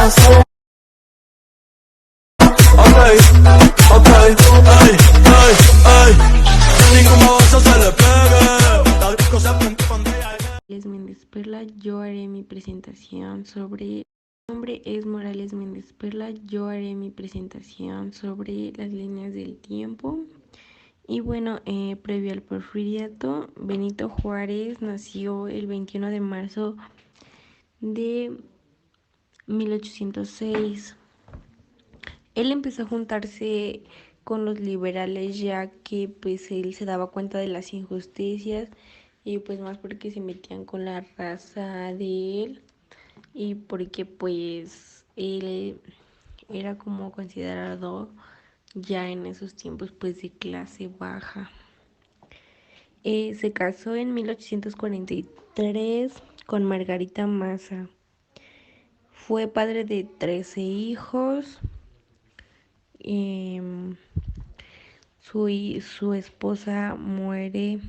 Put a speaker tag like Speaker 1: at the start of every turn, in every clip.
Speaker 1: hacer. Okay, okay, ay, ay, ay. Ni como eso se le pegue. La disco se prende cuando ella llegue.
Speaker 2: Morales Méndez Perla, yo haré mi presentación sobre... Mi nombre es Morales Méndez Perla, yo haré mi presentación sobre las líneas del tiempo. Y bueno, previo al porfiriato, Benito Juárez nació el 21 de marzo de 1806. Él empezó a juntarse con los liberales ya que pues él se daba cuenta de las injusticias y pues más porque se metían con la raza de él y porque pues él era como considerado ya en esos tiempos pues de clase baja. Se casó en 1843 con Margarita Maza. Fue padre de 13 hijos. Eh, su esposa muere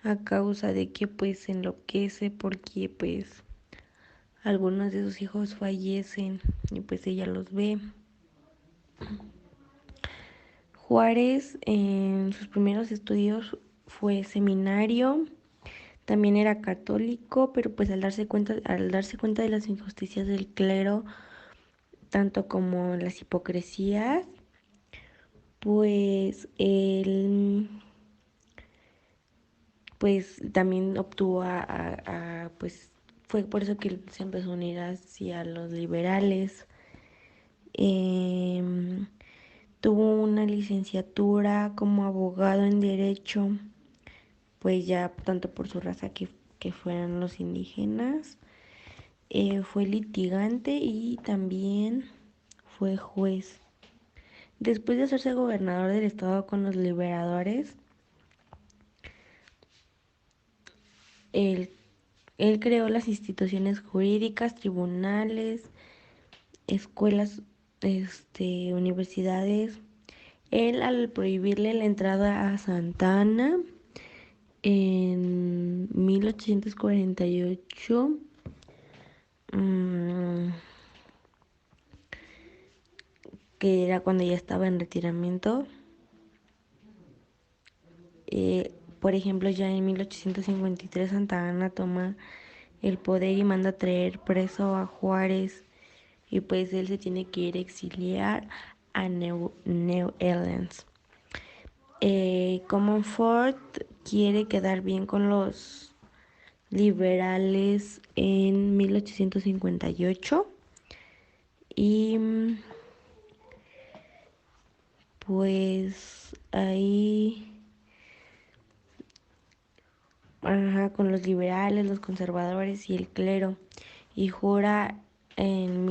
Speaker 2: a causa de que pues enloquece porque pues algunos de sus hijos fallecen y pues ella los ve. Juárez en sus primeros estudios fue seminario, también era católico, pero pues al darse cuenta de las injusticias del clero, tanto como las hipocresías, pues él pues también obtuvo pues fue por eso que se empezó a unir hacia los liberales. Eh, Tuvo una licenciatura como abogado en derecho, pues ya tanto por su raza que fueran los indígenas. Fue litigante y también fue juez. Después de hacerse gobernador del estado con los liberadores, él, él creó las instituciones jurídicas, tribunales, escuelas, universidades. Él, al prohibirle la entrada a Santa Ana en 1848, que era cuando ya estaba en retiramiento, por ejemplo, ya en 1853 Santa Ana toma el poder y manda a traer preso a Juárez y pues él se tiene que ir a exiliar a New Orleans. Comonfort quiere quedar bien con los liberales en 1858 y pues ahí con los liberales, los conservadores y el clero y jura en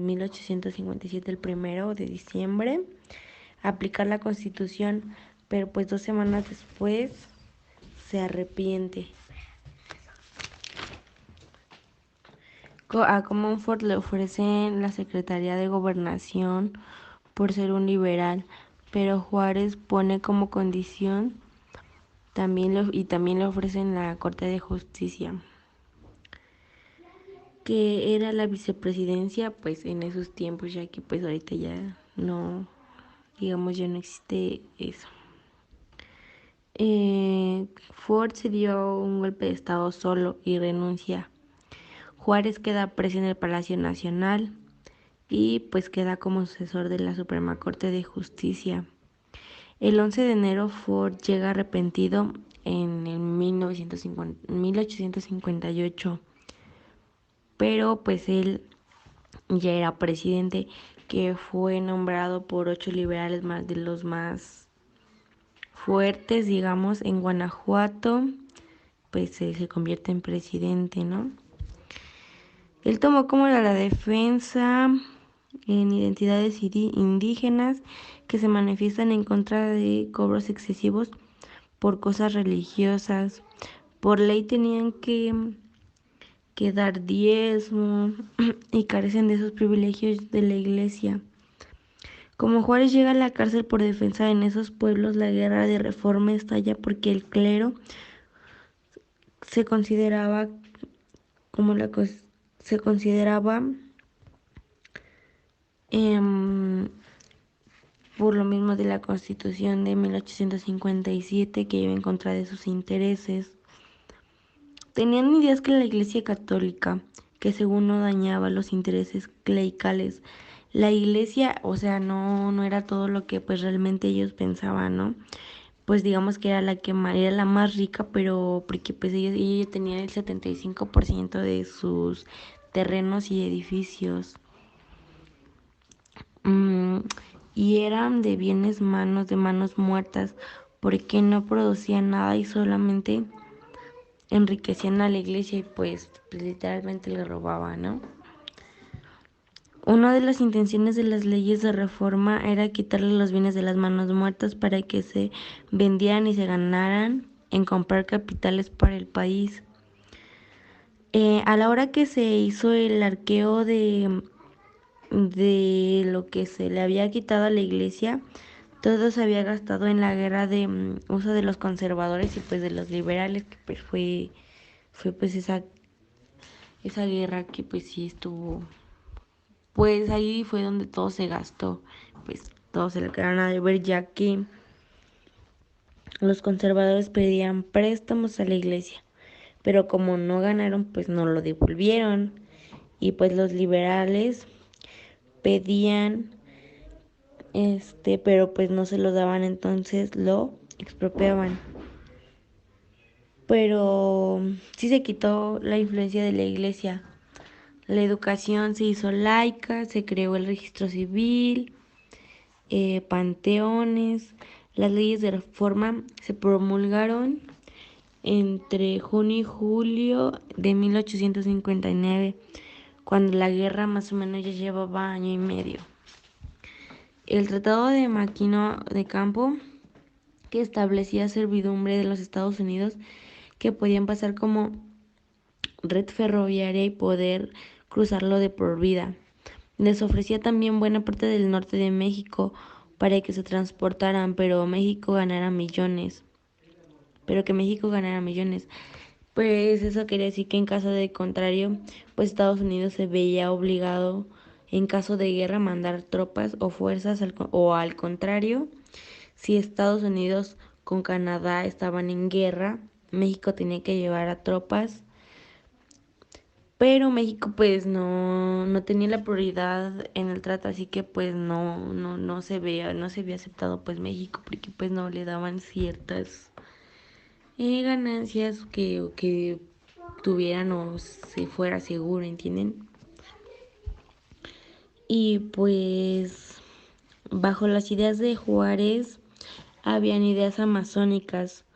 Speaker 2: 1857 el 1 de diciembre aplicar la Constitución, pero pues 2 semanas después se arrepiente. A Comonfort le ofrecen la Secretaría de Gobernación por ser un liberal, pero Juárez pone como condición también le ofrecen la Corte de Justicia, que era la vicepresidencia pues en esos tiempos, ya que pues ahorita ya no, digamos, ya no existe eso. Ford se dio un golpe de estado solo y renuncia. Juárez queda preso en el Palacio Nacional y pues queda como sucesor de la Suprema Corte de Justicia. El 11 de enero Ford llega arrepentido en el 1858, pero pues él ya era presidente, que fue nombrado por 8 liberales más de los más fuertes, digamos, en Guanajuato, pues se convierte en presidente, ¿no? Él tomó como la defensa en identidades indígenas que se manifiestan en contra de cobros excesivos por cosas religiosas. Por ley tenían que dar diezmo y carecen de esos privilegios de la iglesia. Como Juárez llega a la cárcel por defensa en esos pueblos, la guerra de reforma estalla porque el clero se consideraba como se consideraba em, por lo mismo de la Constitución de 1857 que iba en contra de sus intereses. Tenían ideas que la Iglesia Católica, que según no dañaba los intereses clericales. La Iglesia, o sea, no era todo lo que pues realmente ellos pensaban, ¿no? Pues digamos que era era la más rica, pero porque pues ella tenía el 75% de sus terrenos y edificios. Mm, y eran de bienes manos, de manos muertas, porque no producían nada y solamente enriquecían a la iglesia y pues literalmente le robaban, ¿no? Una de las intenciones de las leyes de reforma era quitarle los bienes de las manos muertas para que se vendieran y se ganaran en comprar capitales para el país. A la hora que se hizo el arqueo de lo que se le había quitado a la iglesia, todo se había gastado en la guerra de uso de los conservadores y pues de los liberales, que pues fue pues esa guerra que pues sí estuvo, pues ahí fue donde todo se gastó, pues todos se le quedaron a deber, ya que los conservadores pedían préstamos a la iglesia, pero como no ganaron pues no lo devolvieron, y pues los liberales pedían pero pues no se lo daban, entonces lo expropiaban. Pero sí se quitó la influencia de la iglesia. La educación se hizo laica, se creó el registro civil, panteones. Las leyes de reforma se promulgaron entre junio y julio de 1859, cuando la guerra más o menos ya llevaba año y medio. El Tratado de Maquino de Campo, que establecía servidumbre de los Estados Unidos, que podían pasar como red ferroviaria y poder cruzarlo de por vida. Les ofrecía también buena parte del norte de México para que se transportaran, pero México ganara millones. Pues eso quería decir que en caso de contrario, pues Estados Unidos se veía obligado en caso de guerra a mandar tropas o fuerzas o al contrario, si Estados Unidos con Canadá estaban en guerra, México tenía que llevar a tropas, pero México pues no tenía la prioridad en el trato, así que pues no se había aceptado pues México, porque pues no le daban ciertas ganancias que tuvieran o se fuera seguro, ¿entienden? Y pues bajo las ideas de Juárez habían ideas amazónicas,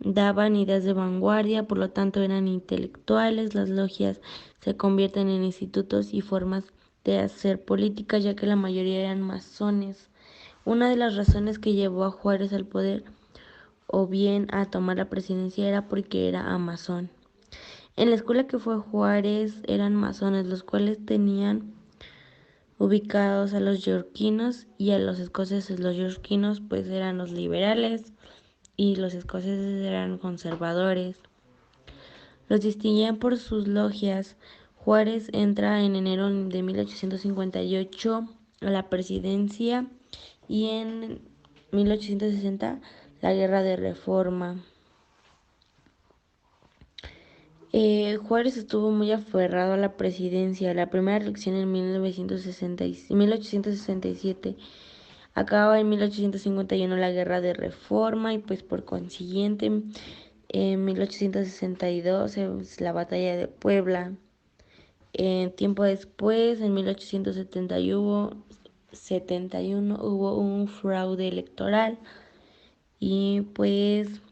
Speaker 2: daban ideas de vanguardia, por lo tanto eran intelectuales. Las logias se convierten en institutos y formas de hacer política, ya que la mayoría eran masones. Una de las razones que llevó a Juárez al poder o bien a tomar la presidencia era porque era amazón. En la escuela que fue Juárez eran masones, los cuales tenían ubicados a los yorquinos y a los escoceses. Los yorquinos pues eran los liberales y los escoceses eran conservadores. Los distinguían por sus logias. Juárez entra en enero de 1858 a la presidencia y en 1860 la guerra de reforma. Juárez estuvo muy aferrado a la presidencia. La primera elección en 1867 acaba en 1851 la guerra de reforma y pues por consiguiente en 1862 es la batalla de Puebla. Tiempo después, en 1871 hubo un fraude electoral y pues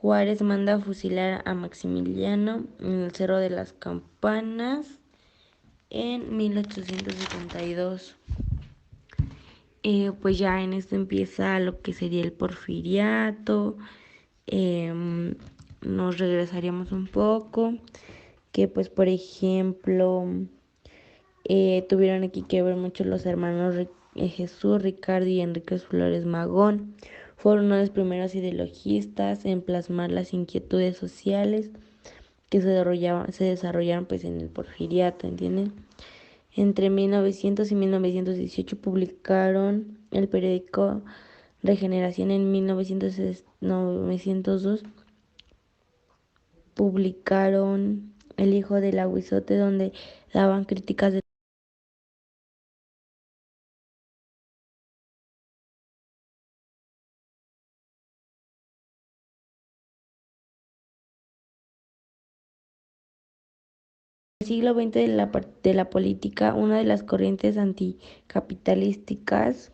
Speaker 2: Juárez manda a fusilar a Maximiliano en el Cerro de las Campanas en 1872. Pues ya en esto empieza lo que sería el porfiriato. Nos regresaríamos un poco, que pues por ejemplo tuvieron aquí que ver mucho los hermanos Jesús, Ricardo y Enrique Flores Magón. Fueron uno de los primeros ideologistas en plasmar las inquietudes sociales que se desarrollaron pues en el porfiriato, ¿entienden? Entre 1900 y 1918 publicaron el periódico Regeneración. En 1902 publicaron El hijo del aguizote, donde daban críticas de siglo XX de la política, una de las corrientes anticapitalísticas,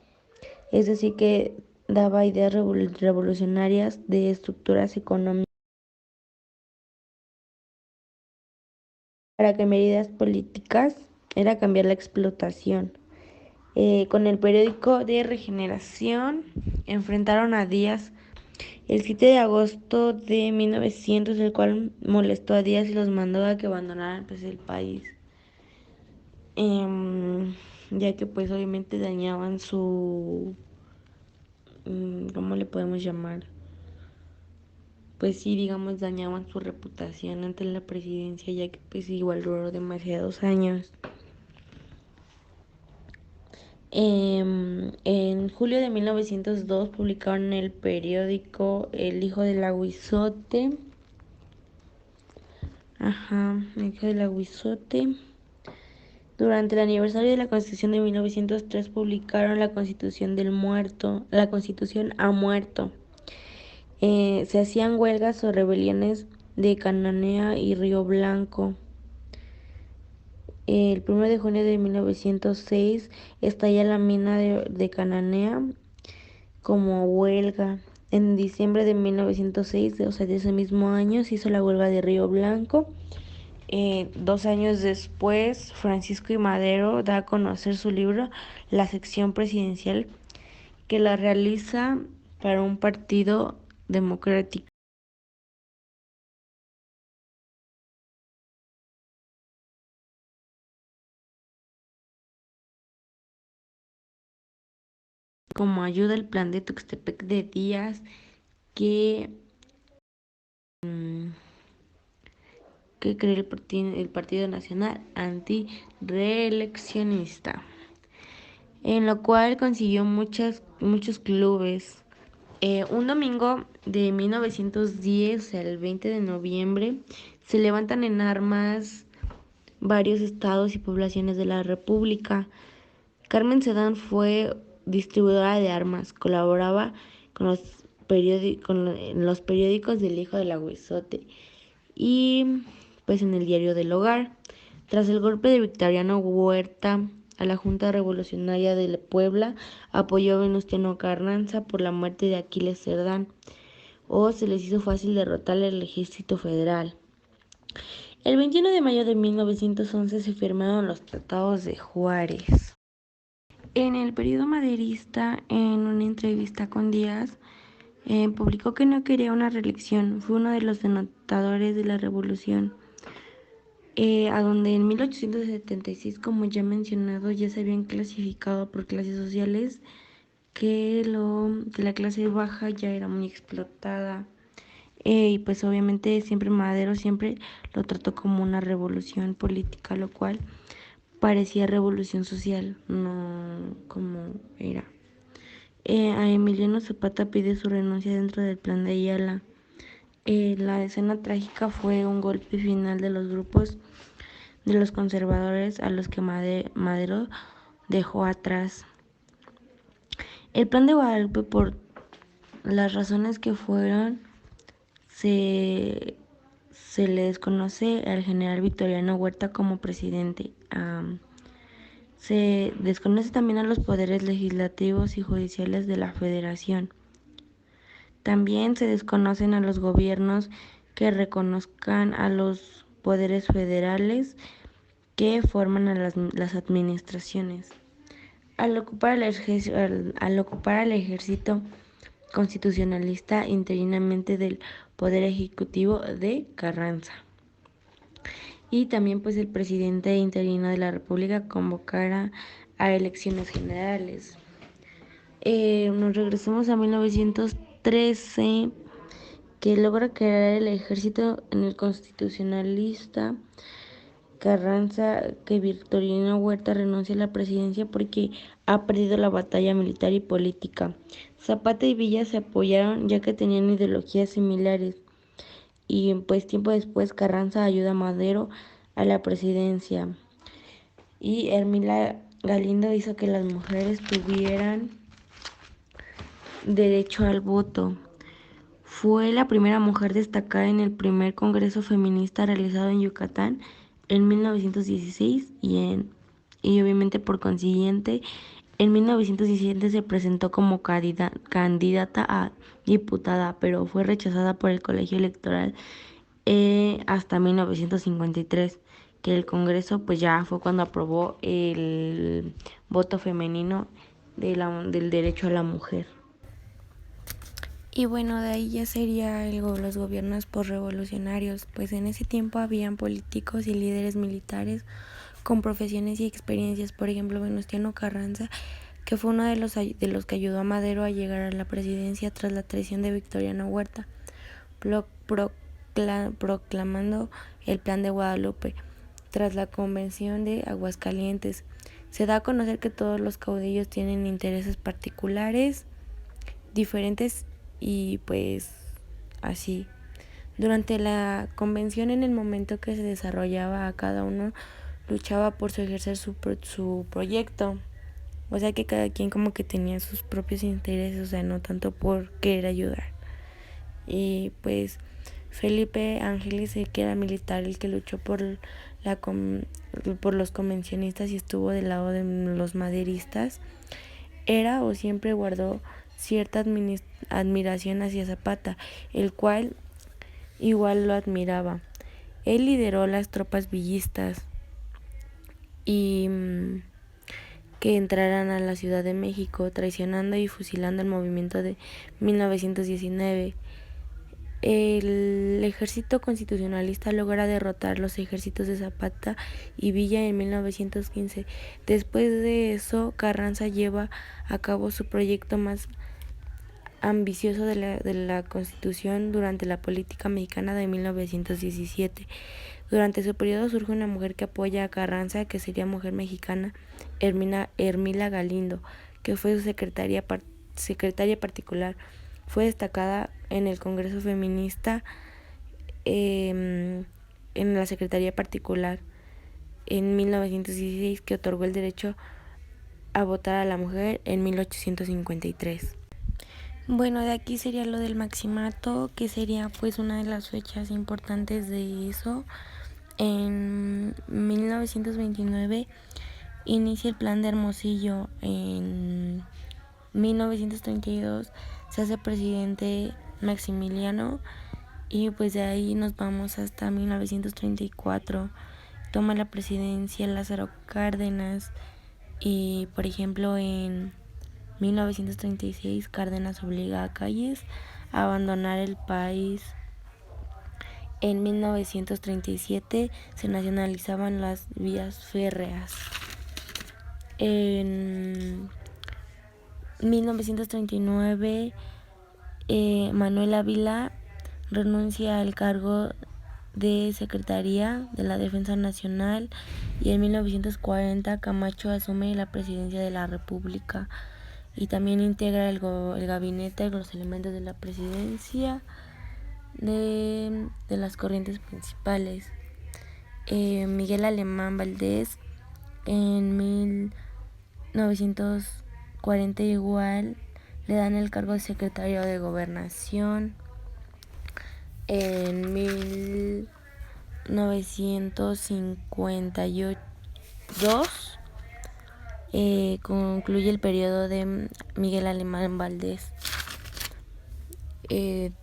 Speaker 2: es decir, que daba ideas revolucionarias de estructuras económicas para que medidas políticas era cambiar la explotación. Con el periódico de Regeneración enfrentaron a Díaz el 7 de agosto de 1900, el cual molestó a Díaz y los mandó a que abandonaran pues, el país. Ya que pues obviamente dañaban su, ¿cómo le podemos llamar? Pues sí, digamos, dañaban su reputación ante la presidencia, ya que pues igual duró demasiados años. En julio de 1902 publicaron en el periódico El hijo del aguizote. El hijo del aguizote. Durante el aniversario de la Constitución de 1903 publicaron la Constitución del Muerto, la Constitución ha muerto. Se hacían huelgas o rebeliones de Cananea y Río Blanco. El 1 de junio de 1906 estalla la mina de Cananea como huelga. En diciembre de 1906, o sea, de ese mismo año, se hizo la huelga de Río Blanco. 2 años después, Francisco I. Madero da a conocer su libro La sección presidencial, que la realiza para un partido democrático. Como ayuda el plan de Tuxtepec de Díaz, que, que creó el Partido Nacional Anti-Reeleccionista, en lo cual consiguió muchos clubes. Un domingo de 1910, el 20 de noviembre, se levantan en armas varios estados y poblaciones de la República. Carmen Sedán fue distribuidora de armas, colaboraba con los periódicos del Hijo del Aguizote y pues en el Diario del Hogar. Tras el golpe de Victoriano Huerta a la Junta Revolucionaria de Puebla, apoyó a Venustiano Carranza por la muerte de Aquiles Cerdán, o se les hizo fácil derrotar al ejército federal. El 21 de mayo de 1911 se firmaron los tratados de Juárez. En el periodo maderista, en una entrevista con Díaz, publicó que no quería una reelección. Fue uno de los denotadores de la revolución, a donde en 1876, como ya mencionado, ya se habían clasificado por clases sociales, que la clase baja ya era muy explotada. Y pues obviamente siempre Madero siempre lo trató como una revolución política, lo cual parecía revolución social, no como era. A Emiliano Zapata pide su renuncia dentro del plan de Ayala. La escena trágica fue un golpe final de los grupos de los conservadores a los que Madero dejó atrás. El plan de Guadalupe, por las razones que fueron, se le desconoce al general Victoriano Huerta como presidente. Se desconoce también a los poderes legislativos y judiciales de la Federación. También se desconocen a los gobiernos que reconozcan a los poderes federales que forman a las administraciones. Al ocupar el ejército constitucionalista interinamente del Poder Ejecutivo de Carranza. Y también pues el presidente interino de la República convocara a elecciones generales. Nos regresamos a 1913, que logra crear el ejército en el constitucionalista, Que Victoriano Huerta renuncie a la presidencia porque ha perdido la batalla militar y política. Zapata y Villa se apoyaron ya que tenían ideologías similares y pues tiempo después Carranza ayuda a Madero a la presidencia y Hermila Galindo hizo que las mujeres tuvieran derecho al voto. Fue la primera mujer destacada en el primer Congreso Feminista realizado en Yucatán en 1916 y obviamente por consiguiente en 1917 se presentó como candidata a diputada, pero fue rechazada por el colegio electoral hasta 1953, que el Congreso pues ya fue cuando aprobó el voto femenino del derecho a la mujer.
Speaker 3: Y bueno, de ahí ya sería los gobiernos posrevolucionarios, pues en ese tiempo habían políticos y líderes militares con profesiones y experiencias, por ejemplo Venustiano Carranza, que fue uno de los que ayudó a Madero a llegar a la presidencia tras la traición de Victoriano Huerta, proclamando el Plan de Guadalupe. Tras la Convención de Aguascalientes, se da a conocer que todos los caudillos tienen intereses particulares diferentes y pues así. Durante la convención, en el momento que se desarrollaba, a cada uno luchaba por ejercer su proyecto. O sea que cada quien como que tenía sus propios intereses, o sea, no tanto por querer ayudar. Y pues Felipe Ángeles, el que era militar, el que luchó por los convencionistas y estuvo del lado de los maderistas, era o siempre guardó cierta admiración hacia Zapata, el cual igual lo admiraba. Él lideró las tropas villistas y que entraran a la Ciudad de México, traicionando y fusilando el movimiento de 1919. El ejército constitucionalista logra derrotar los ejércitos de Zapata y Villa en 1915. Después de eso, Carranza lleva a cabo su proyecto más ambicioso de la Constitución durante la política mexicana de 1917. Durante su periodo surge una mujer que apoya a Carranza, que sería mujer mexicana, Hermila Galindo, que fue su secretaria particular. Fue destacada en el Congreso Feminista en la Secretaría Particular en 1916, que otorgó el derecho a votar a la mujer en 1853. Bueno, de aquí sería lo del maximato, que sería pues una de las fechas importantes de eso. En 1929 inicia el plan de Hermosillo. En 1932 se hace presidente Maximiliano y pues de ahí nos vamos hasta 1934. Toma la presidencia Lázaro Cárdenas y por ejemplo en 1936 Cárdenas obliga a Calles a abandonar el país. En 1937 se nacionalizaban las vías férreas. En 1939 Manuel Ávila renuncia al cargo de Secretaría de la Defensa Nacional y en 1940 Camacho asume la presidencia de la República y también integra el gabinete, los elementos de la presidencia de las corrientes principales. Miguel Alemán Valdés en 1940 igual le dan el cargo de secretario de Gobernación. En 1952 concluye el periodo de Miguel Alemán Valdés. En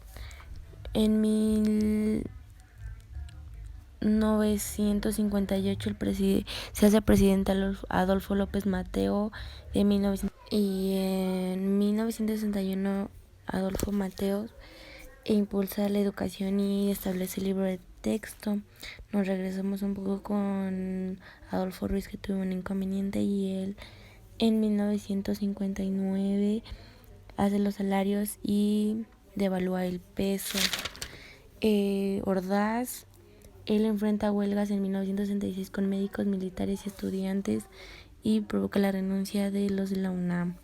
Speaker 3: 1958 se hace presidente Adolfo López Mateo y en 1961 Adolfo Mateos impulsa la educación y establece el libro de texto. Nos regresamos un poco con Adolfo Ruiz, que tuvo un inconveniente, y él en 1959 hace los salarios y devalúa el peso. Ordaz Él enfrenta huelgas en 1966 con médicos, militares y estudiantes y provoca la renuncia de los de la UNAM.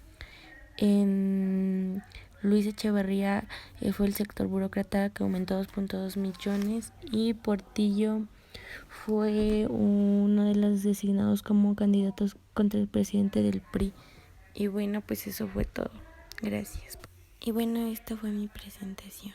Speaker 3: Luis Echeverría fue el sector burócrata, que aumentó 2.2 millones, y Portillo fue uno de los designados como candidatos contra el presidente del PRI. Y bueno, pues eso fue todo. Gracias. Y bueno, esta fue mi presentación.